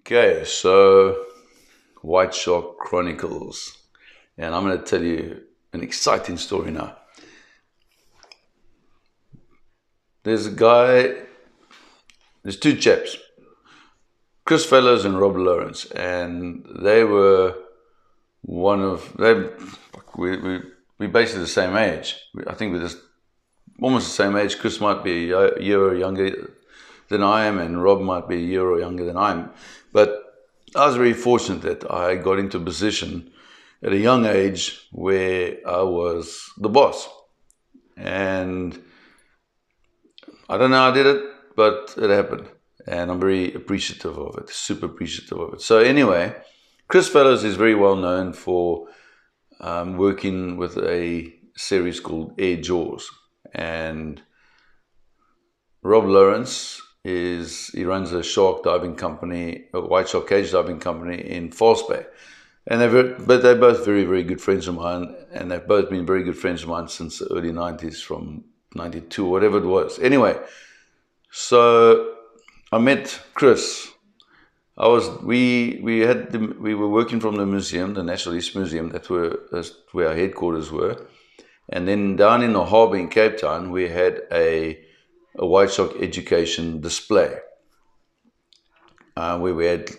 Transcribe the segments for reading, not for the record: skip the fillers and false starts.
Okay, so White Shark Chronicles, and I'm going to tell you an exciting story now. There's a guy, there's two chaps, Chris Fellows and Rob Lawrence, and they were one of they. We basically the same age. I think we're just almost the same age. Chris might be a year younger than I am, and Rob might be a year or younger than I am. But I was very fortunate that I got into a position at a young age where I was the boss. And I don't know how I did it, but it happened. And I'm very appreciative of it, super appreciative of it. So, anyway, Chris Fellows is very well known for working with a series called Air Jaws. And Rob Lawrence he runs a shark diving company, a white shark cage diving company in False Bay. And they're both very, very good friends of mine, and they've both been very good friends of mine since the early 90s, from 92, whatever it was. Anyway, so I met Chris. We were working from the museum, the National East Museum, that's where our headquarters were. And then down in the harbour in Cape Town, we had a white shark education display. Where we had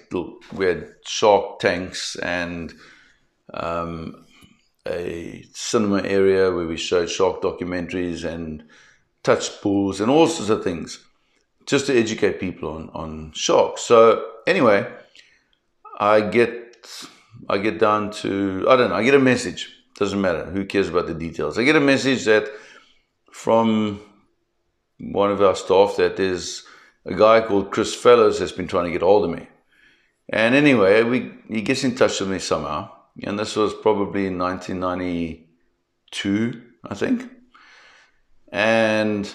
shark tanks and a cinema area where we showed shark documentaries and touch pools and all sorts of things, just to educate people on sharks. So anyway, I get down to, I don't know, I get a message. Doesn't matter. Who cares about the details? I get a message that from one of our staff that there's a guy called Chris Fellows has been trying to get hold of me. And anyway, he gets in touch with me somehow. And this was probably in 1992, I think. And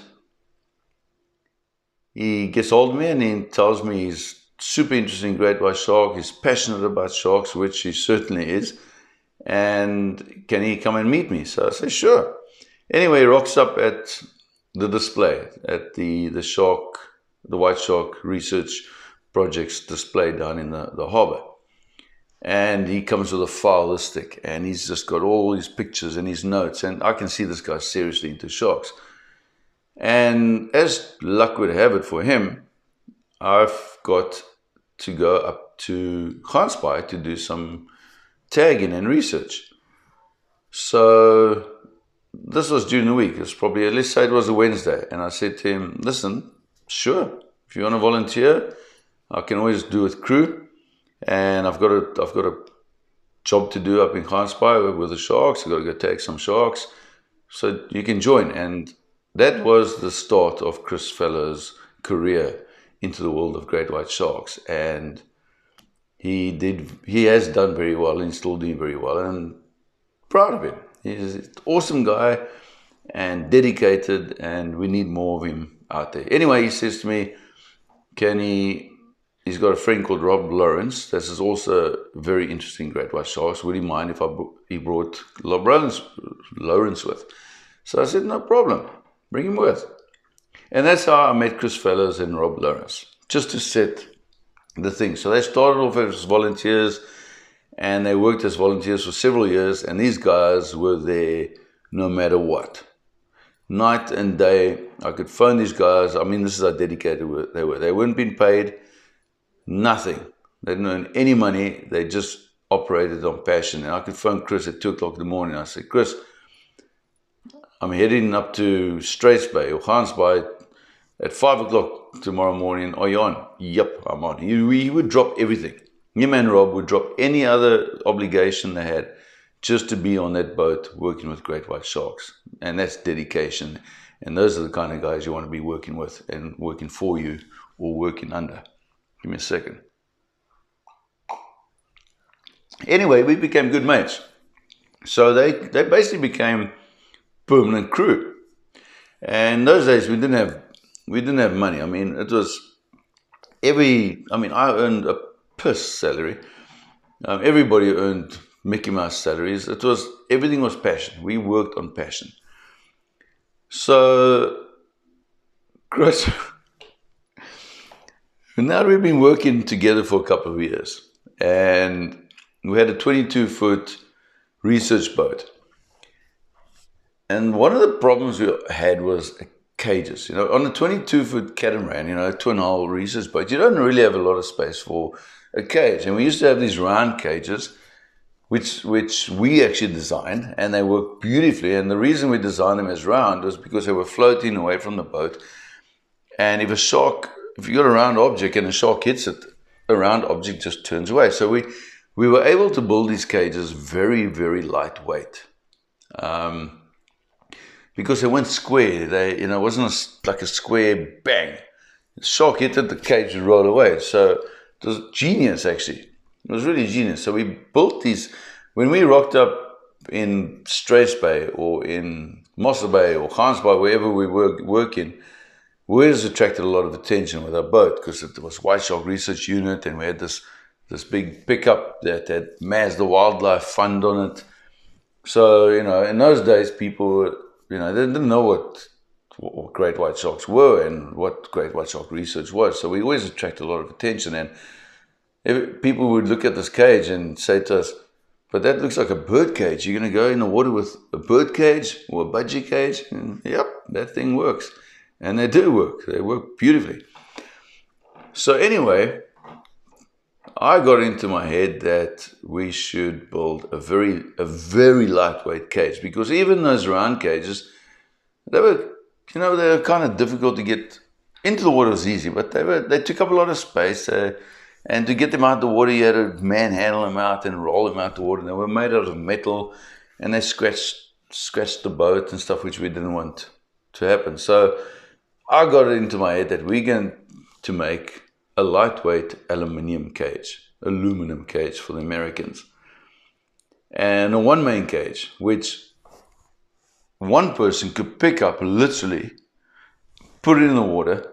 he gets hold of me and he tells me he's super interested in great white shark. He's passionate about sharks, which he certainly is. And can he come and meet me? So I say, sure. Anyway, he rocks up at the display, at the White Shark Research Projects display down in the harbour. And he comes with a file stick, and he's just got all his pictures and his notes, and I can see this guy's seriously into sharks. And as luck would have it for him, I've got to go up to Gansbaai to do some tagging and research. So this was during the week. It was probably, let's say it was a Wednesday. And I said to him, listen, sure, if you want to volunteer, I can always do with crew. And I've got a job to do up in Gansbaai with the sharks. I've got to go tag some sharks. So you can join. And that was the start of Chris Fellows' career into the world of great white sharks. And he has done very well, and he's still doing very well. And I'm proud of him. He's an awesome guy and dedicated, and we need more of him out there. Anyway, he says to me, he's got a friend called Rob Lawrence. This is also very interesting great white sharks. Would he mind if he brought Rob Lawrence with? So I said, no problem. Bring him with. And that's how I met Chris Fellows and Rob Lawrence, just to set the thing. So they started off as volunteers, and they worked as volunteers for several years, and these guys were there no matter what. Night and day, I could phone these guys. I mean, this is how dedicated they were. They weren't being paid, nothing. They didn't earn any money. They just operated on passion. And I could phone Chris at 2 o'clock in the morning. I said, Chris, I'm heading up to Straits Bay or Gansbaai at 5 o'clock tomorrow morning. Are you on? Yep, I'm on. He would drop everything. Him and Rob would drop any other obligation they had just to be on that boat working with great white sharks. And that's dedication. And those are the kind of guys you want to be working with and working for you or working under. Give me a second. Anyway, we became good mates. So they basically became permanent crew. And those days we didn't have money. I mean, it was I earned a piss salary. Everybody earned Mickey Mouse salaries. Everything was passion. We worked on passion. So Chris now we've been working together for a couple of years, and we had a 22-foot research boat. And one of the problems we had was cages. On a 22-foot catamaran, a twin-hull research boat, you don't really have a lot of space for a cage. And we used to have these round cages, which we actually designed, and they work beautifully. And the reason we designed them as round was because they were floating away from the boat. And if you got a round object and a shark hits it, a round object just turns away. So we were able to build these cages very, very lightweight. Because they weren't square. It wasn't like a square bang. The shark hit it, the cage would roll away. So it was genius, actually. It was really genius. So we built these. When we rocked up in Straits Bay or in Mossel Bay or Gans Bay, wherever we were working, we always attracted a lot of attention with our boat because it was White Shark Research Unit, and we had this big pickup that had Mazda Wildlife Fund on it. So, in those days, people were, they didn't know what great white sharks were and what great white shark research was. So we always attracted a lot of attention. And people would look at this cage and say to us, but that looks like a bird cage. You're going to go in the water with a bird cage or a budgie cage? And yep, that thing works. And they do work. They work beautifully. So anyway, I got into my head that we should build a very lightweight cage, because even those round cages, they were kind of difficult to get into the water. Was easy, but they took up a lot of space, and to get them out of the water, you had to manhandle them out and roll them out the water. They were made out of metal, and they scratched the boat and stuff, which we didn't want to happen. So I got it into my head that we're going to make a lightweight aluminum cage for the Americans, and a one-main cage, which one person could pick up, literally put it in the water,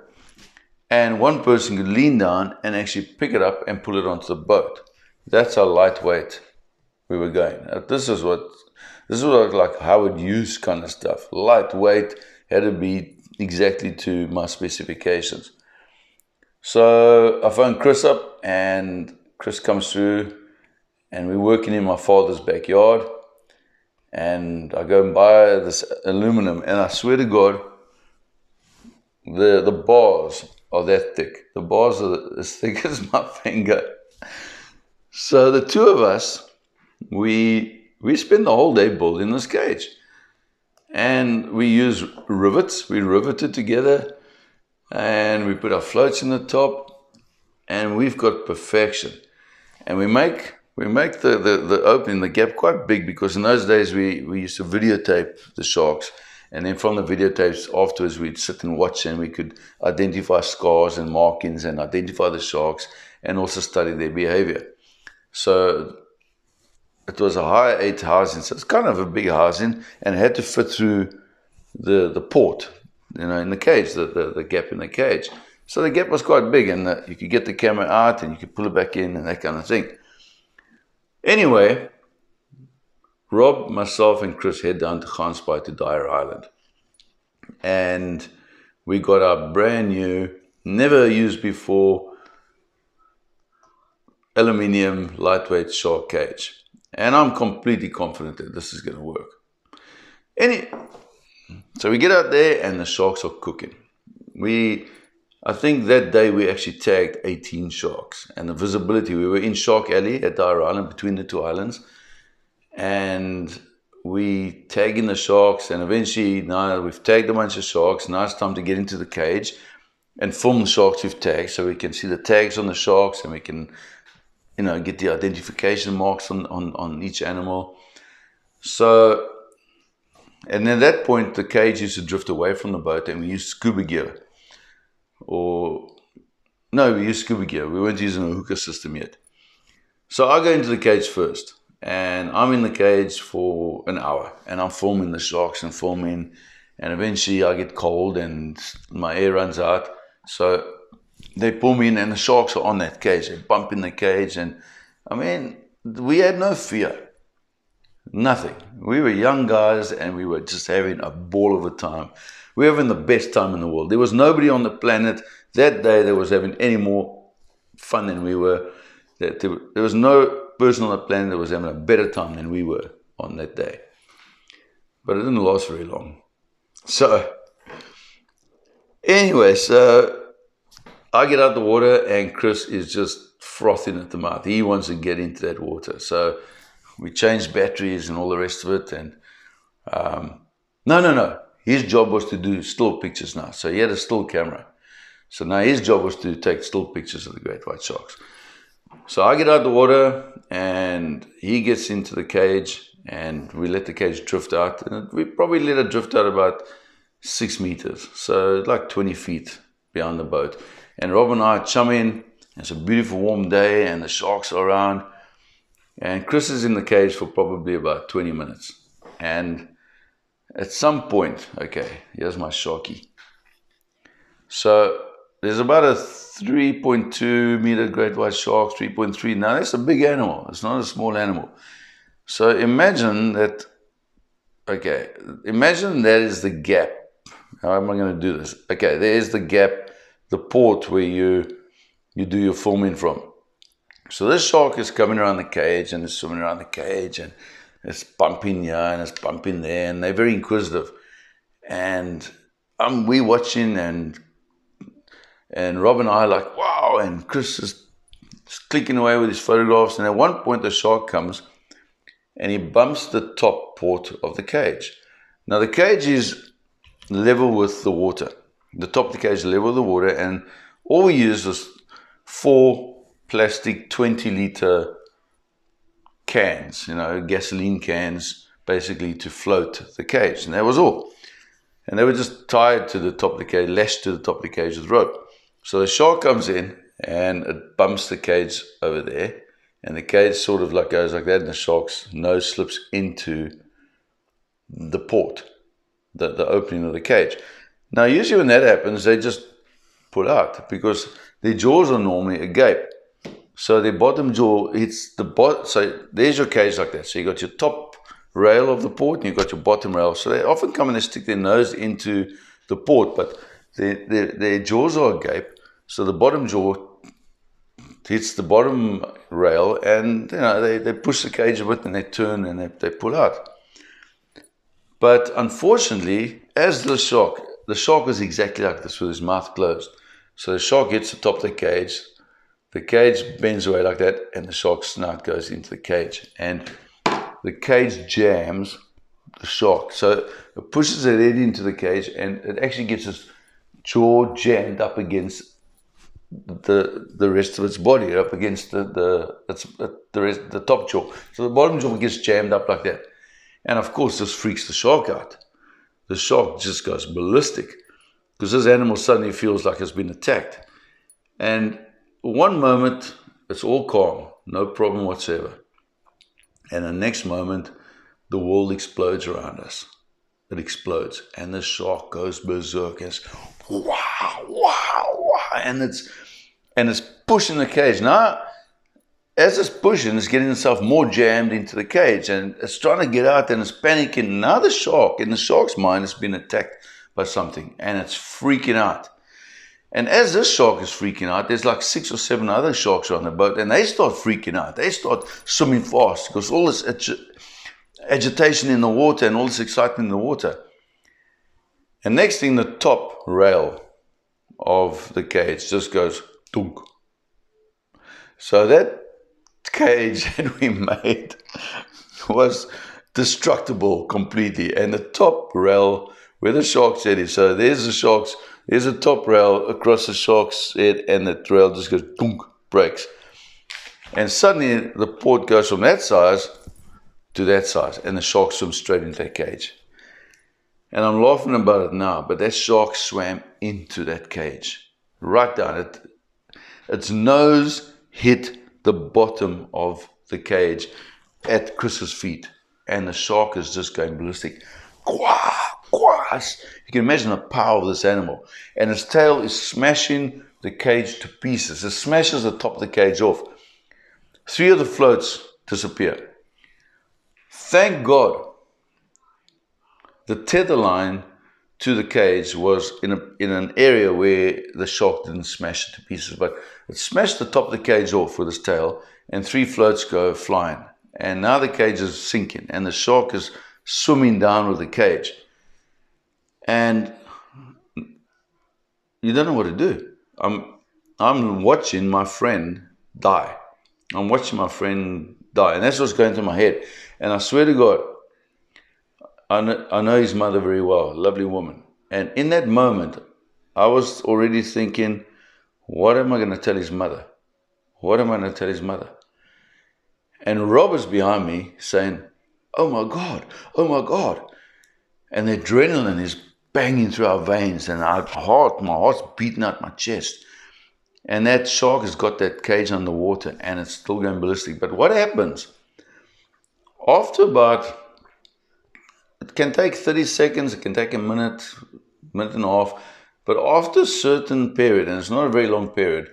and one person could lean down and actually pick it up and pull it onto the boat. That's how lightweight we were going. This is like Howard Hughes kind of stuff. Lightweight, had to be exactly to my specifications. So I phoned Chris up, and Chris comes through, and we're working in my father's backyard, and I go and buy this aluminum, and I swear to God, the bars are that thick. The bars are as thick as my finger. So the two of us, we spent the whole day building this cage, and we use rivets. We riveted together, and we put our floats in the top, and we've got perfection. And we make the opening, the gap, quite big, because in those days we used to videotape the sharks, and then from the videotapes afterwards we'd sit and watch, and we could identify scars and markings and identify the sharks and also study their behavior. So it was a high 8 housing, so it's kind of a big housing, and it had to fit through the port, in the cage, the gap in the cage. So the gap was quite big, and you could get the camera out and you could pull it back in and that kind of thing. Anyway, Rob, myself, and Chris head down to Gans Bay to Dyer Island. And we got our brand new, never used before, aluminium lightweight shark cage. And I'm completely confident that this is going to work. So we get out there, and the sharks are cooking. I think that day we actually tagged 18 sharks, and the visibility, we were in Shark Alley at Dyer Island, between the two islands, and we tag in the sharks, and eventually, now we've tagged a bunch of sharks. Now it's time to get into the cage and film the sharks we've tagged, so we can see the tags on the sharks, and we can get the identification marks on each animal. So, and at that point, the cage used to drift away from the boat, and we used scuba gear. We used scuba gear. We weren't using a hookah system yet. So I go into the cage first, and I'm in the cage for an hour, and I'm filming the sharks and filming, and eventually I get cold and my air runs out. So they pull me in, and the sharks are on that cage. They bump in the cage, and we had no fear. Nothing. We were young guys, and we were just having a ball of a time. We were having the best time in the world. There was nobody on the planet that day that was having any more fun than we were. That there was no person on the planet that was having a better time than we were on that day. But it didn't last very long. So, anyway, so I get out the water and Chris is just frothing at the mouth. He wants to get into that water. So we changed batteries and all the rest of it. And no. His job was to do still pictures now. So he had a still camera. So now his job was to take still pictures of the great white sharks. So I get out the water and he gets into the cage and we let the cage drift out. And we probably let it drift out about 6 meters. So like 20 feet behind the boat. And Rob and I chum in. It's a beautiful warm day and the sharks are around. And Chris is in the cage for probably about 20 minutes. And at some point, okay, here's my sharky. So there's about a 3.2 meter great white shark, 3.3. Now that's a big animal. It's not a small animal. So imagine that, okay, imagine that is the gap. How am I going to do this? Okay, there's the gap, the port where you do your filming from. So this shark is coming around the cage and it's swimming around the cage and it's bumping here and it's bumping there, and they're very inquisitive. And we're watching, and Rob and I are like, wow, and Chris is clicking away with his photographs. And at one point the shark comes and he bumps the top port of the cage. Now the cage is level with the water. The top of the cage is level with the water, and all we used was 4 plastic 20-liter cans, gasoline cans, basically to float the cage. And that was all. And they were just tied to the top of the cage, lashed to the top of the cage with rope. So the shark comes in and it bumps the cage over there. And the cage sort of like goes like that, and the shark's nose slips into the port, the opening of the cage. Now, usually when that happens, they just pull out because their jaws are normally agape. So their bottom jaw hits the bottom. So there's your cage like that. So you got your top rail of the port and you've got your bottom rail. So they often come and they stick their nose into the port, but their jaws are agape. So the bottom jaw hits the bottom rail, and they push the cage a bit and they turn and they pull out. But unfortunately, as the shark was exactly like this with his mouth closed. So the shark hits the top of the cage bends away like that, and the shark's snout goes into the cage, and the cage jams the shark. So it pushes it into the cage, and it actually gets its jaw jammed up against the rest of its body, up against the top jaw. So the bottom jaw gets jammed up like that. And of course, this freaks the shark out. The shark just goes ballistic because this animal suddenly feels like it's been attacked. And one moment, it's all calm, no problem whatsoever. And the next moment, the world explodes around us. It explodes, and the shark goes berserk. And it's wow, and it's pushing the cage. Now, as it's pushing, it's getting itself more jammed into the cage, and it's trying to get out, and it's panicking. Now the shark, in the shark's mind, has been attacked by something, and it's freaking out. And as this shark is freaking out, there's like 6 or 7 other sharks on the boat, and they start freaking out. They start swimming fast because all this agitation in the water and all this excitement in the water. And next thing, the top rail of the cage just goes dunk. So that cage that we made was destructible completely. And the top rail where the shark's head is, so there's a top rail across the shark's head, and the rail just goes dunk, breaks. And suddenly the port goes from that size to that size, and the shark swims straight into that cage. And I'm laughing about it now, but that shark swam into that cage, right down it. Its nose hit the bottom of the cage at Chris's feet, and the shark is just going ballistic. Quah, quah. You can imagine the power of this animal, and its tail is smashing the cage to pieces. It smashes the top of the cage off. 3 of the floats disappear. Thank God the tether line to the cage was in an area where the shark didn't smash it to pieces, but it smashed the top of the cage off with its tail, and 3 floats go flying. And now the cage is sinking, and the shark is swimming down with the cage. And you don't know what to do. I'm watching my friend die. I'm watching my friend die, and that's what's going through my head. And I swear to God, I know his mother very well, lovely woman. And in that moment, I was already thinking, what am I going to tell his mother? What am I going to tell his mother? And Rob is behind me saying, oh my God, oh my God. And the adrenaline is banging through our veins, and my heart's beating out my chest. And that shark has got that cage underwater, and it's still going ballistic. But what happens? After about, it can take 30 seconds, it can take a minute and a half, but after a certain period, and it's not a very long period,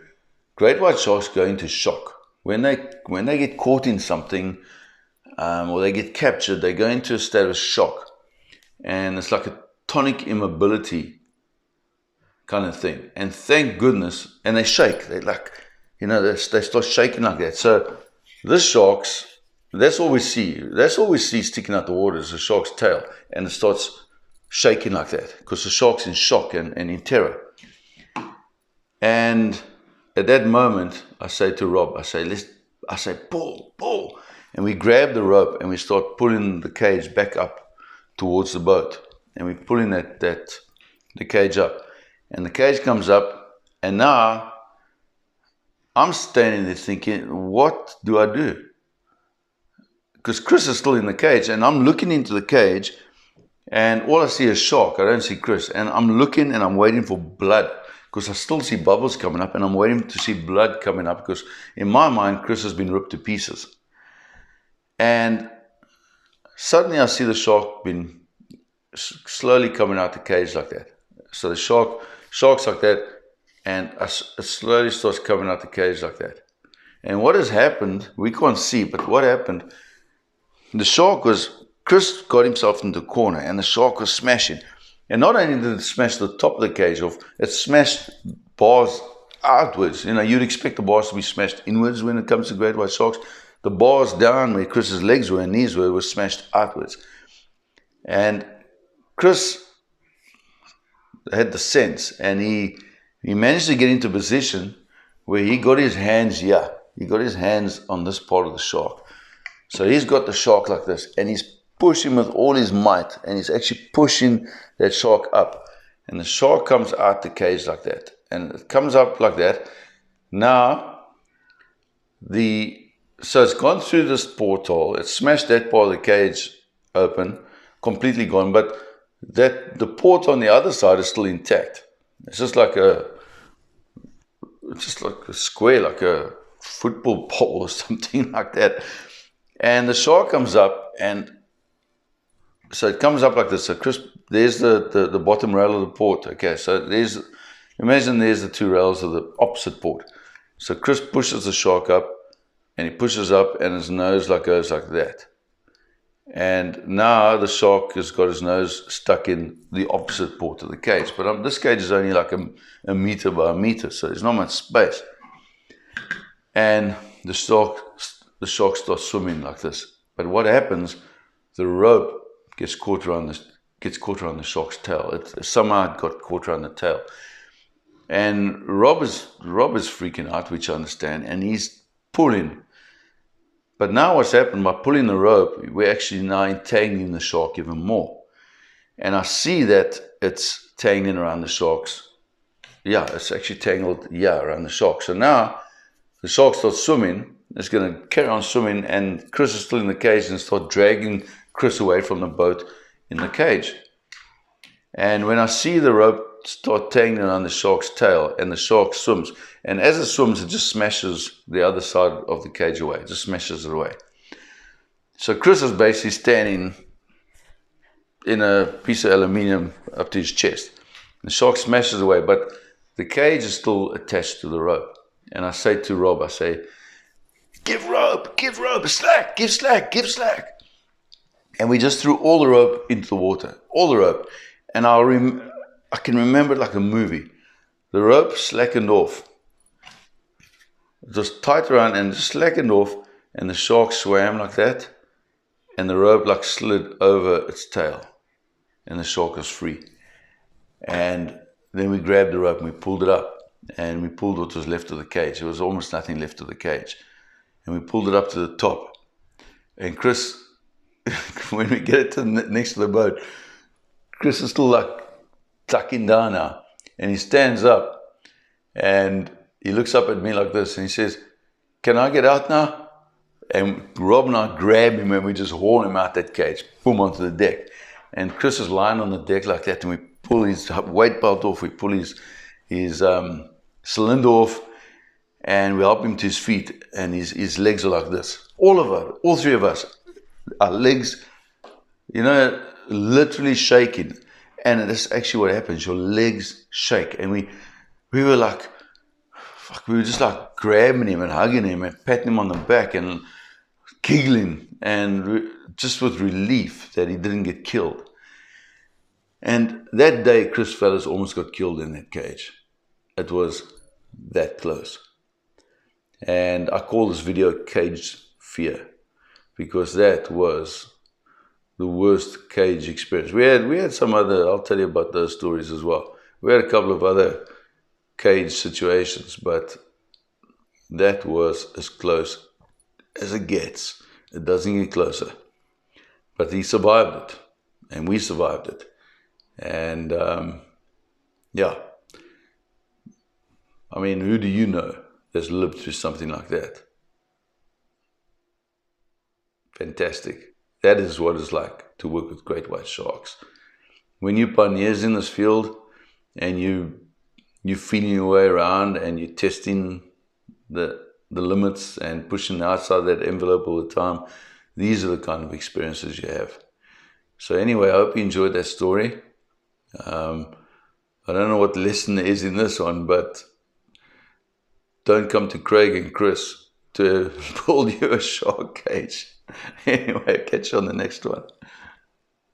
great white sharks go into shock. When they get caught in something, or they get captured, they go into a state of shock. And it's like a tonic immobility kind of thing. And thank goodness, and they shake. They they start shaking like that. So this shark's, that's all we see. That's all we see sticking out the water is the shark's tail. And it starts shaking like that because the shark's in shock and in terror. And at that moment, I say to Rob, I say, pull. And we grab the rope and we start pulling the cage back up towards the boat. And we're pulling the cage up. And the cage comes up, and now I'm standing there thinking, what do I do? Because Chris is still in the cage, and I'm looking into the cage, and all I see is shark. I don't see Chris. And I'm looking and I'm waiting for blood, because I still see bubbles coming up, and I'm waiting to see blood coming up, because in my mind, Chris has been ripped to pieces. And suddenly I see the shark been slowly coming out the cage like that. So the shark's like that, and it slowly starts coming out the cage like that. And what has happened, we can't see, but what happened, Chris got himself into the corner, and the shark was smashing. And not only did it smash the top of the cage off, it smashed bars outwards. You'd expect the bars to be smashed inwards when it comes to great white sharks. The bars down where Chris's legs were and knees were smashed outwards. And Chris had the sense, and he managed to get into a position where he got his hands here. He got his hands on this part of the shark. So he's got the shark like this, and he's pushing with all his might, and he's actually pushing that shark up. And the shark comes out the cage like that. And it comes up like that. Now, so it's gone through this porthole. It smashed that part of the cage open, completely gone, but the port on the other side is still intact. It's just like a square, like a football ball or something like that. And the shark comes up, and so it comes up like this. So Chris, there's the bottom rail of the port. Okay, so imagine there's the 2 rails of the opposite port. So Chris pushes the shark up, and he pushes up, and his nose goes like that. And now the shark has got his nose stuck in the opposite port of the cage. But this cage is only like a meter by a meter, so there's not much space. And the shark starts swimming like this. But what happens? The rope gets caught around the shark's tail. Somehow it got caught around the tail. And Rob is freaking out, which I understand, and he's pulling. But now what's happened, by pulling the rope, we're actually now entangling the shark even more. And I see that it's tangling around the sharks. Yeah, it's actually tangled, around the shark. So now the shark starts swimming. It's going to carry on swimming, and Chris is still in the cage, and start dragging Chris away from the boat in the cage. And when I see the rope start tangling around the shark's tail, and the shark swims, and as it swims, it just smashes the other side of the cage away. It just smashes it away. So Chris is basically standing in a piece of aluminium up to his chest. The shark smashes away, but the cage is still attached to the rope. And I say to Rob, give rope, slack, give slack. And we just threw all the rope into the water, all the rope. and I can remember it like a movie. The rope slackened off. It was tight around and slackened off, and the shark swam like that, and the rope like slid over its tail, and the shark was free. And then we grabbed the rope and we pulled it up, and we pulled what was left of the cage. There was almost nothing left of the cage, and we pulled it up to the top. And Chris, when we get it to next to the boat, Chris is still like tucking down now, and he stands up and he looks up at me like this and he says, "Can I get out now?" And Rob and I grab him and we just haul him out that cage, boom, onto the deck. And Chris is lying on the deck like that, and we pull his weight belt off, we pull his cylinder off, and we help him to his feet, and his legs are like this. All of us, all three of us, our legs, literally shaking. And that's actually what happens. Your legs shake. And we were like, we were just like grabbing him and hugging him and patting him on the back and giggling, and just with relief that he didn't get killed. And that day, Chris Fellows almost got killed in that cage. It was that close. And I call this video Cage Fear, because that was the worst cage experience. We had some other, I'll tell you about those stories as well. We had a couple of other cage situations, but that was as close as it gets. It doesn't get closer. But he survived it, and we survived it. And yeah, I mean, who do you know that's lived through something like that? Fantastic. That is what it's like to work with great white sharks. When you're pioneers in this field and you're feeling your way around and you're testing the limits and pushing outside that envelope all the time, these are the kind of experiences you have. So anyway, I hope you enjoyed that story. I don't know what lesson there is in this one, but don't come to Craig and Chris to build you a shark cage. Anyway, catch you on the next one.